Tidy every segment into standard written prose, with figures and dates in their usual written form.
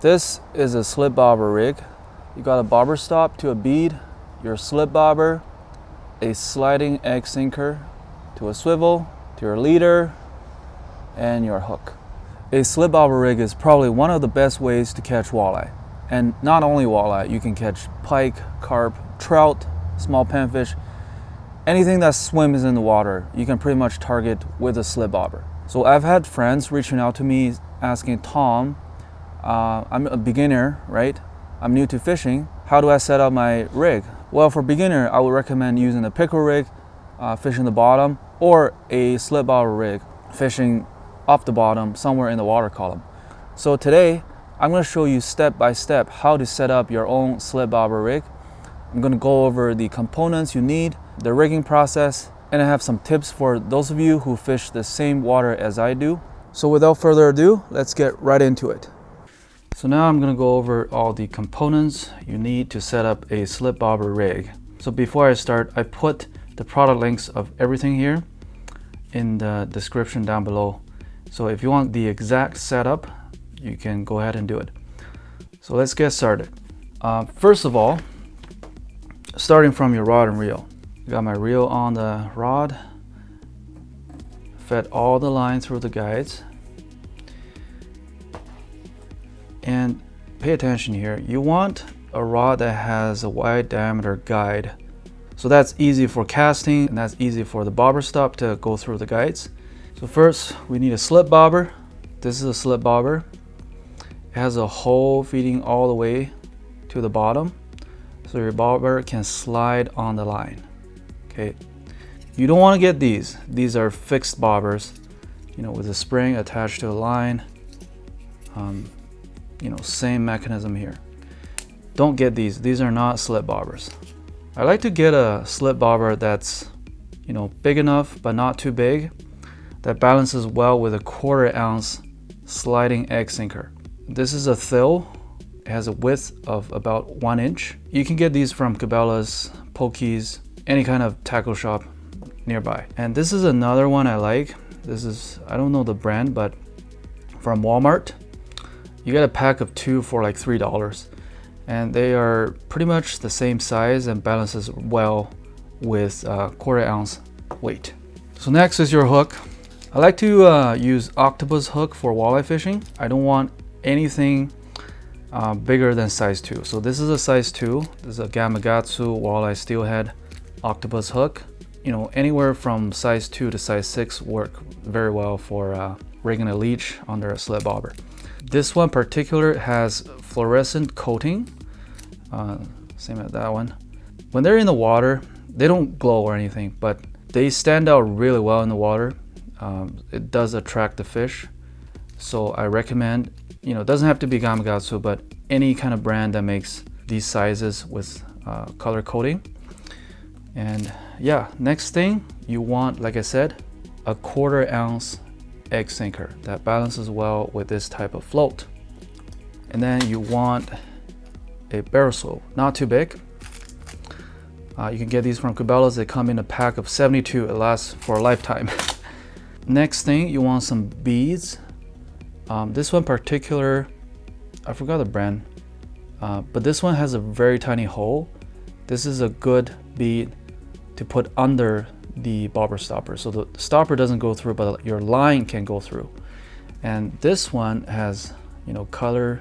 This is a slip bobber rig. You got a bobber stop to a bead, your slip bobber, a sliding egg sinker to a swivel, to your leader, and your hook. A slip bobber rig is probably one of the best ways to catch walleye. And not only walleye, you can catch pike, carp, trout, small panfish, anything that swims in the water, you can pretty much target with a slip bobber. So I've had friends reaching out to me asking, Tom, I'm a beginner, right? I'm new to fishing. How do I set up my rig? Well, for beginner, I would recommend using a pickerel rig, fishing the bottom, or a slip bobber rig, fishing off the bottom, somewhere in the water column. So today, I'm going to show you step by step how to set up your own slip bobber rig. I'm going to go over the components you need, the rigging process, and I have some tips for those of you who fish the same water as I do. So without further ado, let's get right into it. So now I'm going to go over all the components you need to set up a slip bobber rig. So before I start, I put the product links of everything here in the description down below. So if you want the exact setup, you can go ahead and do it. So let's get started. First of all, starting from your rod and reel. I got my reel on the rod, fed all the line through the guides. And pay attention here, you want a rod that has a wide diameter guide. So that's easy for casting and that's easy for the bobber stop to go through the guides. So first we need a slip bobber. This is a slip bobber. It has a hole feeding all the way to the bottom, so your bobber can slide on the line. Okay, you don't want to get these. These are fixed bobbers, you know, with a spring attached to a line. You know, same mechanism here. Don't get these. These are not slip bobbers. I like to get a slip bobber that's, you know, big enough but not too big, that balances well with a 1/4 ounce sliding egg sinker. This is a Thill. It has a width of about 1 inch. You can get these from Cabela's, Pokies, any kind of tackle shop nearby. And this is another one I like. This is, I don't know the brand, but from Walmart. You get a pack of 2 for like $3. And they are pretty much the same size and balances well with 1/4 ounce weight. So next is your hook. I like to use octopus hook for walleye fishing. I don't want anything bigger than size 2. So this is a size 2. This is a Gamakatsu Walleye Steelhead octopus hook. You know, anywhere from size 2 to size 6 work very well for rigging a leech under a slip bobber. This one particular has fluorescent coating, same as that one. When they're in the water, they don't glow or anything, but they stand out really well in the water. It does attract the fish. So I recommend, you know, it doesn't have to be Gamakatsu, but any kind of brand that makes these sizes with color coating. And yeah, next thing you want, like I said, a 1/4 ounce egg sinker that balances well with this type of float. And then you want a barrel swivel, not too big. You can get these from Cabela's. They come in a pack of 72. It lasts for a lifetime. Next thing, you want some beads. This one particular, I forgot the brand, but this one has a very tiny hole. This is a good bead to put under the bobber stopper, so the stopper doesn't go through, but your line can go through. And this one has, you know, color.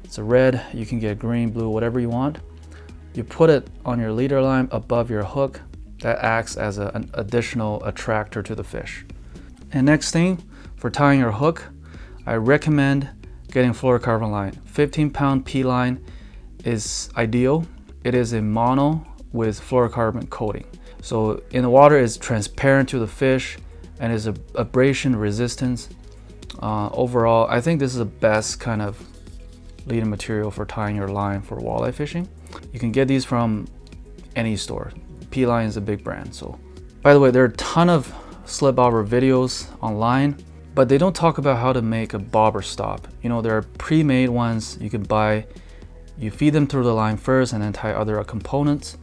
It's a red. You can get green, blue, whatever you want. You put it on your leader line above your hook. That acts as an additional attractor to the fish. And next thing, for tying your hook, I recommend getting fluorocarbon line. 15-pound P line is ideal. It is a mono with fluorocarbon coating. So in the water, it's transparent to the fish and is abrasion resistance. Overall, I think this is the best kind of leading material for tying your line for walleye fishing. You can get these from any store. P-Line is a big brand. So, by the way, there are a ton of slip bobber videos online, but they don't talk about how to make a bobber stop. You know, there are pre-made ones you can buy. You feed them through the line first and then tie other components.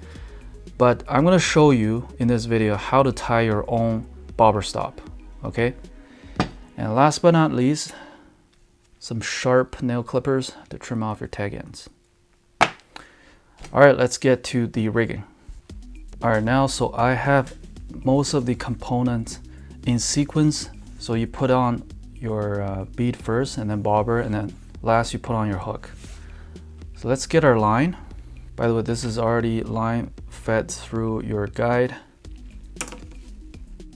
But I'm going to show you in this video how to tie your own bobber stop, okay? And last but not least, some sharp nail clippers to trim off your tag ends. All right, let's get to the rigging. All right, now, so I have most of the components in sequence. So you put on your bead first, and then bobber, and then last you put on your hook. So let's get our line. By the way, this is already line fed through your guide.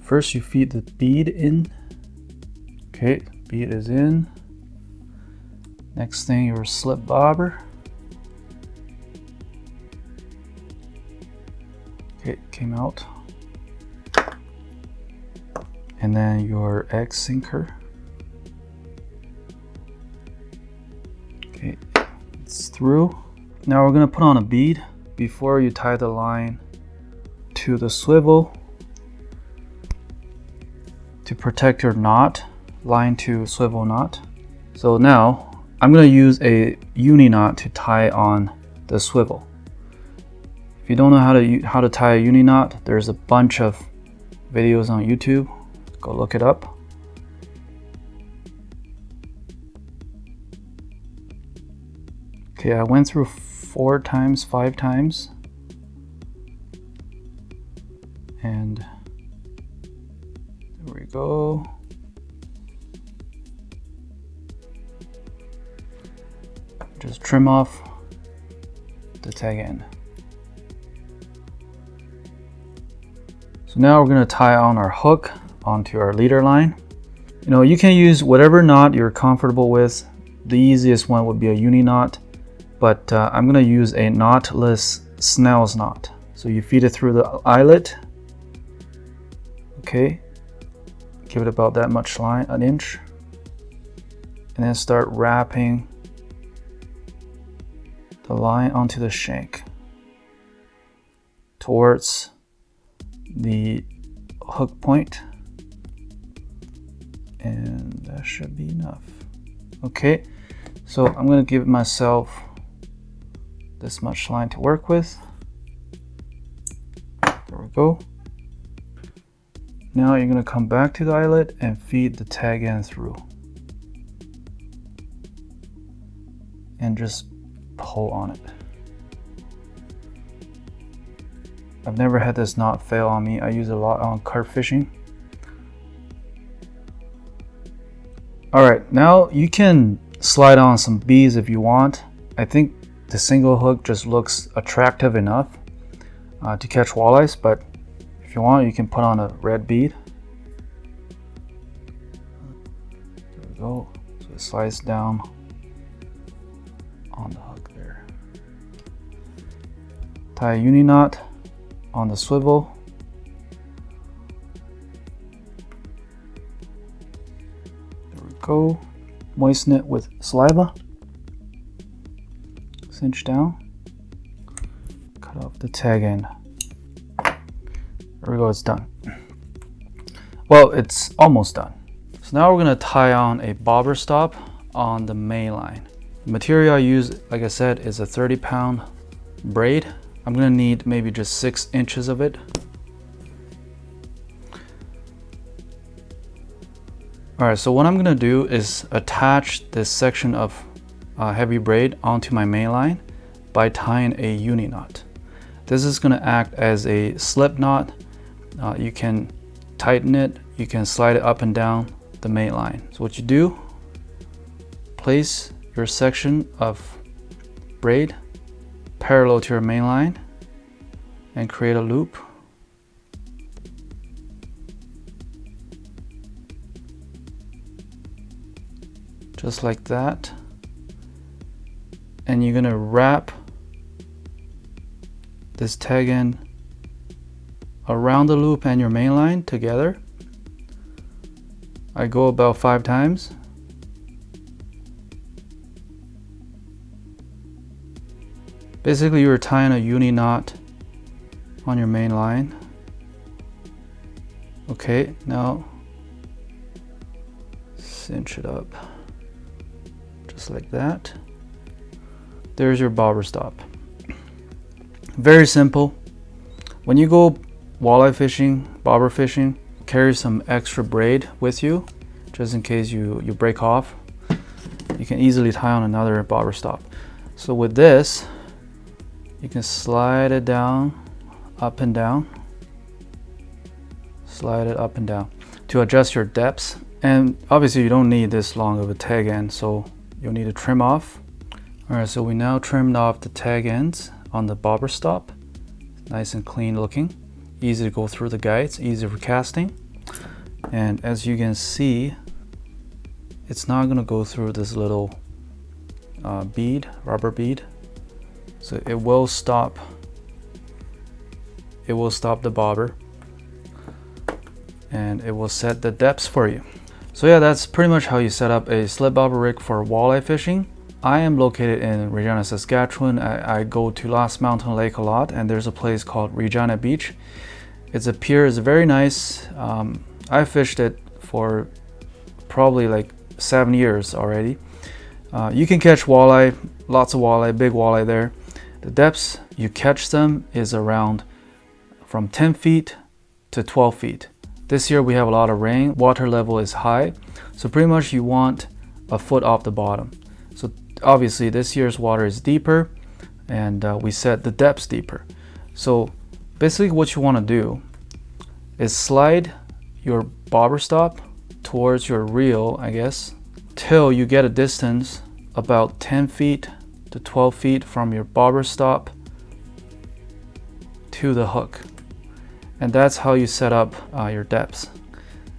First you feed the bead in. Okay, bead is in. Next thing, your slip bobber. Okay, came out. And then your egg sinker. Okay, it's through. Now we're gonna put on a bead before you tie the line to the swivel to protect your knot, line to swivel knot. So now I'm gonna use a uni knot to tie on the swivel. If you don't know how to tie a uni knot, there's a bunch of videos on YouTube. Go look it up. Okay, I went through 4 times, 5 times. And there we go. Just trim off the tag end. So now we're going to tie on our hook onto our leader line. You know, you can use whatever knot you're comfortable with. The easiest one would be a uni knot, but I'm going to use a knotless snail's knot. So you feed it through the eyelet. Okay, give it about that much line, an inch, and then start wrapping the line onto the shank towards the hook point, and that should be enough. Okay, so I'm going to give myself this much line to work with. There we go. Now you're going to come back to the eyelet and feed the tag end through and just pull on it. I've never had this knot fail on me. I use it a lot on carp fishing. Alright, now you can slide on some beads if you want. I think the single hook just looks attractive enough to catch walleyes, but if you want, you can put on a red bead. There we go. So it slides down on the hook there. Tie a uni knot on the swivel. There we go. Moisten it with saliva. Cinch down. Cut off the tag end. There we go, it's done. Well, it's almost done. So now we're going to tie on a bobber stop on the main line. The material I use, like I said, is a 30-pound braid. I'm going to need maybe just 6 inches of it. Alright, so what I'm going to do is attach this section of heavy braid onto my main line by tying a uni knot. This is going to act as a slip knot. You can tighten it, you can slide it up and down the main line. So what you do, place your section of braid parallel to your main line and create a loop. Just like that. And you're going to wrap this tag end around the loop and your main line together. I go about 5 times. Basically, you're tying a uni knot on your main line. Okay, now cinch it up just like that. There's your bobber stop. Very simple. When you go walleye fishing, bobber fishing, carry some extra braid with you just in case you break off. you can easily tie on another bobber stop. So with this, you can slide it down, up and down, slide it up and down to adjust your depths. And obviously you don't need this long of a tag end, so you'll need to trim off. All right, so we now trimmed off the tag ends on the bobber stop. Nice and clean looking, easy to go through the guides, easy for casting. And as you can see, it's not gonna go through this little bead, rubber bead. So it will stop the bobber, and it will set the depths for you. So yeah, that's pretty much how you set up a slip bobber rig for walleye fishing. I am located in Regina, Saskatchewan. I go to Lost Mountain Lake a lot, and there's a place called Regina Beach. It's a pier, it's very nice. I fished it for probably like 7 years already. You can catch walleye, lots of walleye, big walleye there. The depths you catch them is around from 10 feet to 12 feet. This year we have a lot of rain, water level is high, so pretty much you want a foot off the bottom. So obviously this year's water is deeper, and we set the depths deeper. So basically what you want to do is slide your bobber stop towards your reel, I guess, till you get a distance about 10 feet to 12 feet from your bobber stop to the hook. And that's how you set up your depths.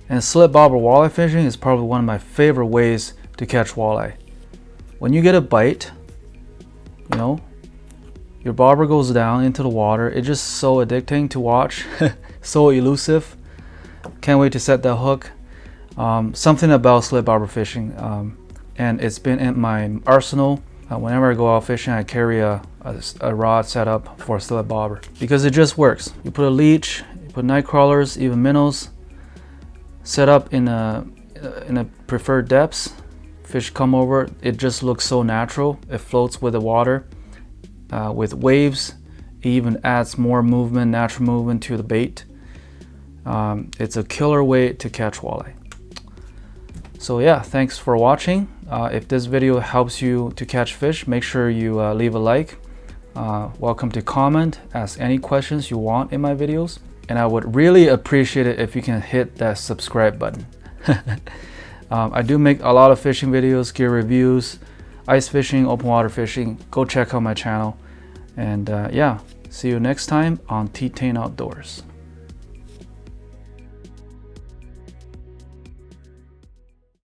And slip bobber walleye fishing is probably one of my favorite ways to catch walleye. When you get a bite, you know, your bobber goes down into the water. It's just so addicting to watch, so elusive. Can't wait to set that hook. Something about slip bobber fishing, and it's been in my arsenal. Whenever I go out fishing, I carry a rod set up for a slip bobber because it just works. You put a leech, you put night crawlers, even minnows, set up in a preferred depths. Fish come over, it just looks so natural. It floats with the water, with waves. It even adds more movement, natural movement to the bait. It's a killer way to catch walleye. So yeah, thanks for watching. If this video helps you to catch fish, make sure you leave a like. Welcome to comment, ask any questions you want in my videos. And I would really appreciate it if you can hit that subscribe button. I do make a lot of fishing videos, gear reviews, ice fishing, open water fishing. Go check out my channel. And yeah, see you next time on TTang Outdoors.